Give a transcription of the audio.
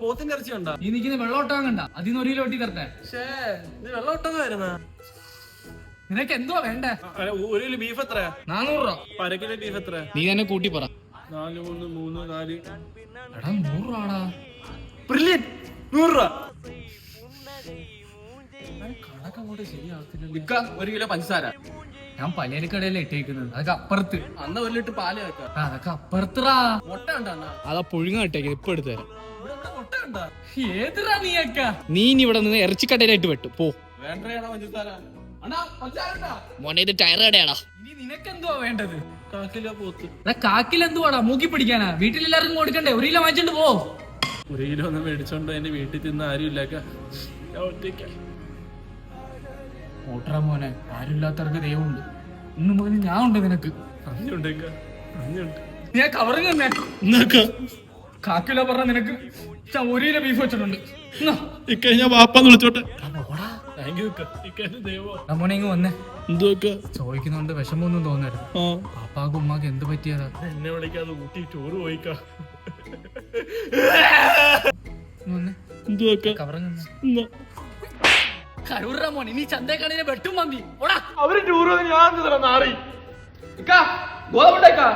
പോത്തിന്റെ ഇറച്ചി ഉണ്ടോ? ഈ നിൽക്കുന്ന വെള്ളോട്ടം കണ്ട അതിന്ന് 1 കിലോ ഒട്ടി തരട്ടെ. വെള്ളോട്ടമായിരുന്ന നിനക്ക് എന്തുവാ വേണ്ടേ? 1 കിലോ ബീഫ് എത്രയാ? 400 രൂപ. 1/2 കിലോ ബീഫ് എത്രയാ? നീ തന്നെ കൂട്ടി പറ. 4 3 3 4 എടാ 100 രൂപടാ. ബ്രില്യന്റ്. 100 രൂപ. കണക്കങ്ങോട്ട് ശരിയാവത്തില്ല. 1 കിലോ പഞ്ചസാര. ഞാൻ പലചരക്കടയിലെ ഇട്ടേക്കുന്നത്. അതൊക്കെ അപ്പുറത്ത്. അന്ന് 1 ലിറ്റർ പാല് വെക്കാം. അതൊക്കെ അപ്പുറത്തറാ. മുട്ട ഉണ്ടോ? അതാ പുഴുങ്ങ ഇട്ടേക്ക്. ഇപ്പൊ എടുത്തു തരാം. മുട്ട ഉണ്ടോ? ഏതിറാ നീയൊക്കെ? നീ ഇനി ഇവിടെ നിന്ന് ഇറച്ചിക്കടയിലായിട്ട് വെട്ടു പോ. വേണ്ടയാണോ പഞ്ചസാര? മോനെ ഇത് ടയർ കടയാടാ. ഇനി നിനക്കെന്തുവാ വേണ്ടത്? 1 കിലോ പോത്ത്. കാക്കിലെന്തുവാടാ? മൂക്കി പിടിക്കാനാ? വീട്ടിലെല്ലാവർക്കും കൊടുക്കണ്ടേ? 1 കിലോ വാങ്ങിച്ചോണ്ട് പോ. 1 കിലോ ഒന്നും മേടിച്ചോണ്ട് എന്റെ വീട്ടിൽ തിന്ന ആരും ഇല്ല. ഓട്ടറാ മോനെ, ആരുമില്ലാത്തവർക്ക് ദൈവമുണ്ട്. ഇന്ന് മുതൽ ഞാൻ ഉണ്ട് നിനക്ക്. നീ കവറിങ് തന്നെ 1 കിലോ പറഞ്ഞ നിനക്ക് 1 കിലോ ബീഫ് വെച്ചിട്ടുണ്ട്. ഞാൻ വാപ്പാന്ന് വിളിച്ചോട്ടെ. മോനെ ഇങ്ങ് വന്നേ. ചോദിക്കുന്നോണ്ട് വിഷമൊന്നും തോന്നരുത്. പാപ്പാക്കും ഉമ്മാക്ക് എന്ത് പറ്റിയതാ? എന്നെ വിളിക്കാതെ ഊട്ടി ടൂറ് പോയിക്കാ. കരൂറ മോൻ, ഇനി ചന്തേക്കണിനെ വെട്ടും മന്തി. അവര് ടൂറ് ഞാൻ നാറി ഗോതമ്പുണ്ടേക്കാ.